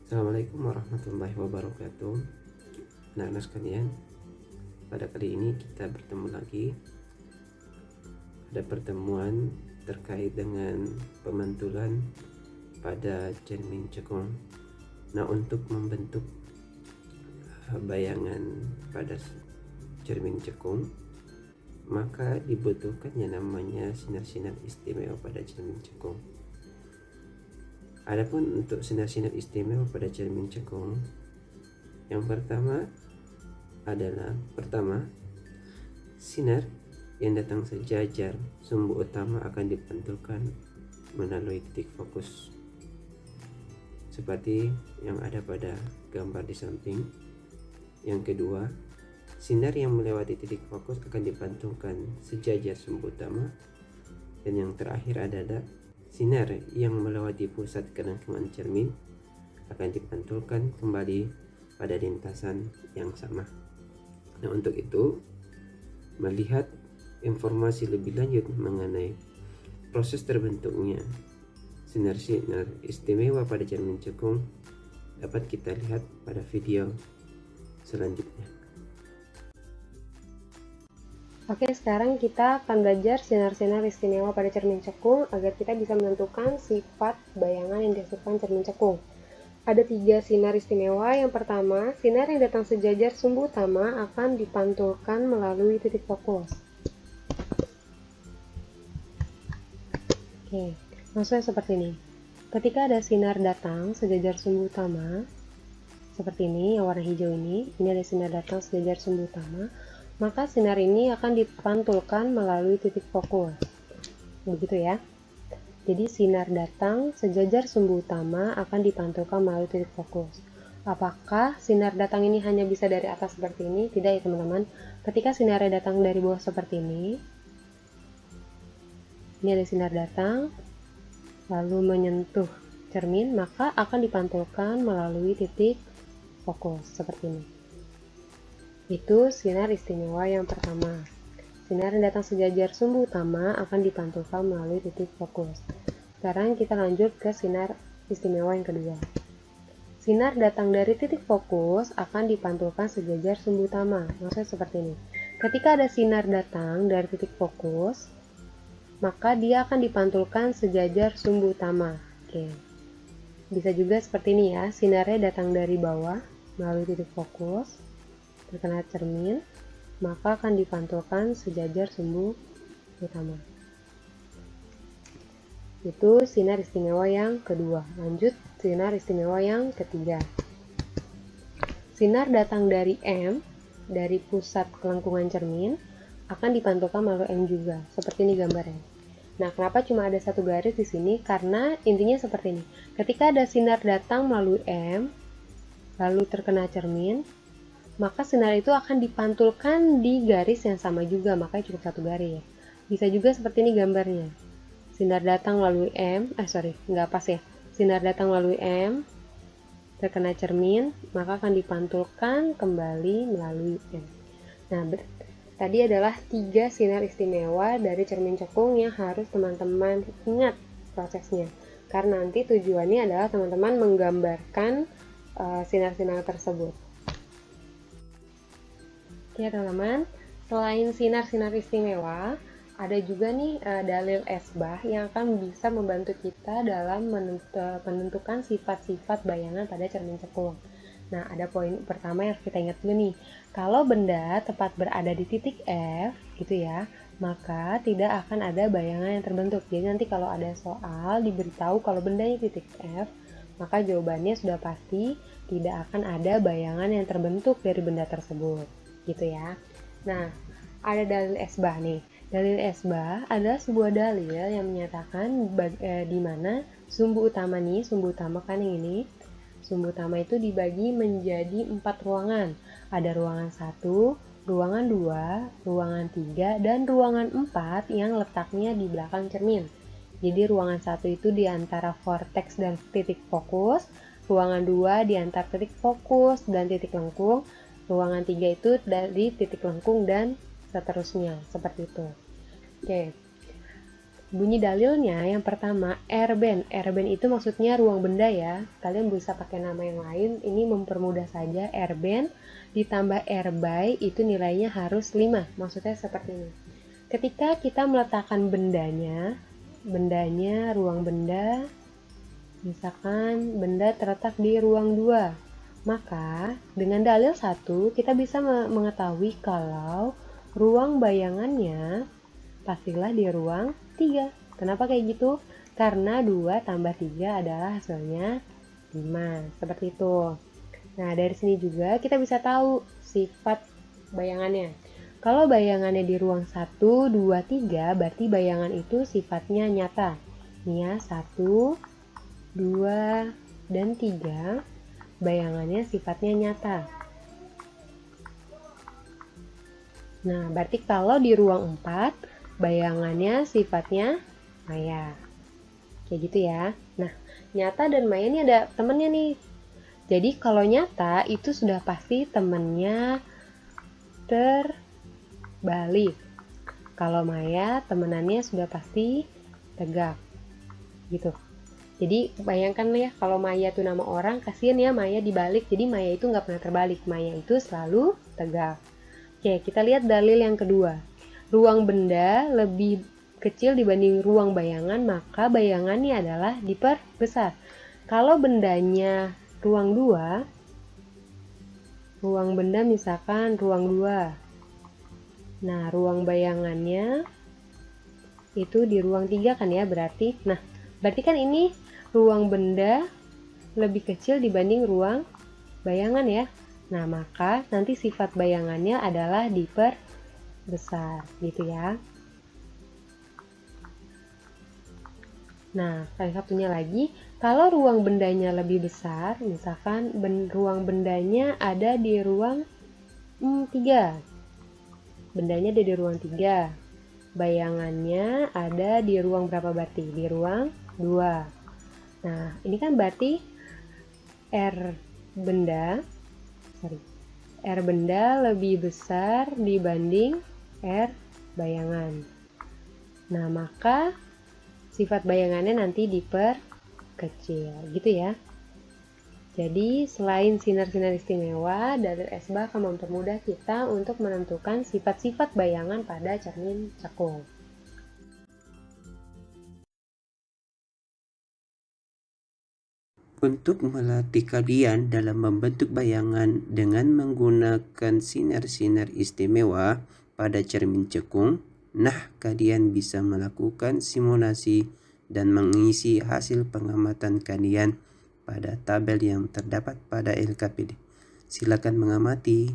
Assalamualaikum warahmatullahi wabarakatuh. Anak-anak sekalian, pada kali ini kita bertemu lagi. Ada pertemuan terkait dengan pemantulan pada cermin cekung. Nah, untuk membentuk bayangan pada cermin cekung, maka dibutuhkan yang namanya sinar-sinar istimewa pada cermin cekung. Adapun untuk sinar-sinar istimewa pada cermin cekung, yang pertama adalah sinar yang datang sejajar sumbu utama akan dipantulkan melalui titik fokus seperti yang ada pada gambar di samping. Yang kedua, sinar yang melewati titik fokus akan dipantulkan sejajar sumbu utama. Dan yang terakhir adalah sinar yang melewati pusat kelangkungan cermin akan dipantulkan kembali pada lintasan yang sama. Nah, untuk itu, melihat informasi lebih lanjut mengenai proses terbentuknya sinar-sinar istimewa pada cermin cekung dapat kita lihat pada video selanjutnya. Oke, sekarang kita akan belajar sinar-sinar istimewa pada cermin cekung agar kita bisa menentukan sifat bayangan yang dihasilkan cermin cekung. Ada 3 sinar istimewa. Yang pertama, sinar yang datang sejajar sumbu utama akan dipantulkan melalui titik fokus. Oke, maksudnya seperti ini. Ketika ada sinar datang sejajar sumbu utama, seperti ini, yang warna hijau ini ada sinar datang sejajar sumbu utama, maka sinar ini akan dipantulkan melalui titik fokus. Begitu ya. Jadi sinar datang sejajar sumbu utama akan dipantulkan melalui titik fokus. Apakah sinar datang ini hanya bisa dari atas seperti ini? Tidak ya teman-teman. Ketika sinarnya datang dari bawah seperti ini ada sinar datang lalu menyentuh cermin, maka akan dipantulkan melalui titik fokus seperti ini. Itu sinar istimewa yang pertama. Sinar yang datang sejajar sumbu utama akan dipantulkan melalui titik fokus. Sekarang kita lanjut ke sinar istimewa yang kedua. Sinar datang dari titik fokus akan dipantulkan sejajar sumbu utama. Maksudnya seperti ini. Ketika ada sinar datang dari titik fokus, maka dia akan dipantulkan sejajar sumbu utama. Oke. Bisa juga seperti ini ya. Sinarnya datang dari bawah melalui titik fokus, terkena cermin, maka akan dipantulkan sejajar sumbu utama. Itu sinar istimewa yang kedua. Lanjut sinar istimewa yang ketiga. Sinar datang dari M, dari pusat kelengkungan cermin, akan dipantulkan melalui M juga. Seperti ini gambarnya. Nah, kenapa cuma ada satu garis di sini? Karena intinya seperti ini. Ketika ada sinar datang melalui M, lalu terkena cermin, maka sinar itu akan dipantulkan di garis yang sama juga, makanya cukup satu garis. Bisa juga seperti ini gambarnya. Sinar datang melalui M, nggak pas ya. Sinar datang melalui M, terkena cermin, maka akan dipantulkan kembali melalui M. Nah, tadi adalah 3 sinar istimewa dari cermin cekung yang harus teman-teman ingat prosesnya. Karena nanti tujuannya adalah teman-teman menggambarkan sinar-sinar tersebut. Ya teman-teman, selain sinar-sinar istimewa, ada juga nih dalil esbah yang akan bisa membantu kita dalam menentukan sifat-sifat bayangan pada cermin cekung. Nah, ada poin pertama yang kita ingat dulu nih. Kalau benda tepat berada di titik F, gitu ya, maka tidak akan ada bayangan yang terbentuk. Jadi nanti kalau ada soal diberitahu kalau bendanya titik F, maka jawabannya sudah pasti tidak akan ada bayangan yang terbentuk dari benda tersebut. Gitu ya. Nah, ada dalil esbah nih. Dalil esbah adalah sebuah dalil yang menyatakan di mana sumbu utama kan yang ini, sumbu utama itu dibagi menjadi 4 ruangan. Ada ruangan 1, ruangan 2, ruangan 3, dan ruangan 4 yang letaknya di belakang cermin. Jadi ruangan 1 itu di antara vortex dan titik fokus, ruangan 2 di antara titik fokus dan titik lengkung, ruangan 3 itu dari titik lengkung dan seterusnya, seperti itu. Oke. bunyi dalilnya yang pertama, airband. Airband itu maksudnya ruang benda ya. Kalian bisa pakai nama yang lain. Ini mempermudah saja. Airband ditambah airby itu nilainya harus 5. Maksudnya seperti ini. Ketika kita meletakkan bendanya ruang benda, misalkan benda terletak di ruang 2. Maka dengan dalil 1 kita bisa mengetahui kalau ruang bayangannya pastilah di ruang 3. Kenapa kayak gitu? Karena 2 tambah 3 adalah hasilnya 5. Seperti itu. Nah, dari sini juga kita bisa tahu sifat bayangannya. Kalau bayangannya di ruang 1, 2, 3, berarti bayangan itu sifatnya nyata. Nih ya, 1, 2, dan 3, bayangannya sifatnya nyata. Nah, berarti kalau di ruang 4, bayangannya sifatnya maya. Kayak gitu ya. Nah, nyata dan maya ini ada temennya nih. Jadi kalau nyata itu sudah pasti temennya terbalik. Kalau maya temenannya sudah pasti tegak. Gitu. Jadi bayangkan ya, kalau maya itu nama orang, kasihan ya maya dibalik. Jadi maya itu nggak pernah terbalik. Maya itu selalu tegak. Oke, kita lihat dalil yang kedua. Ruang benda lebih kecil dibanding ruang bayangan, maka bayangannya adalah diperbesar. Kalau bendanya ruang 2, ruang benda misalkan ruang 2. Nah, ruang bayangannya itu di ruang 3 kan ya berarti. Nah, berarti kan ini ruang benda lebih kecil dibanding ruang bayangan ya. Nah, maka nanti sifat bayangannya adalah diperbesar gitu ya. Nah, salah satunya lagi, kalau ruang bendanya lebih besar, misalkan ruang bendanya ada di ruang 3. Bendanya ada di ruang 3. Bayangannya ada di ruang berapa berarti? Di ruang 2. Nah, ini kan berarti R benda lebih besar dibanding R bayangan. Nah, maka sifat bayangannya nanti diperkecil, gitu ya. Jadi, selain sinar-sinar istimewa, dalil S-bar akan mempermudah kita untuk menentukan sifat-sifat bayangan pada cermin cekung. Untuk melatih kalian dalam membentuk bayangan dengan menggunakan sinar-sinar istimewa pada cermin cekung, nah kalian bisa melakukan simulasi dan mengisi hasil pengamatan kalian pada tabel yang terdapat pada LKPD. Silakan mengamati.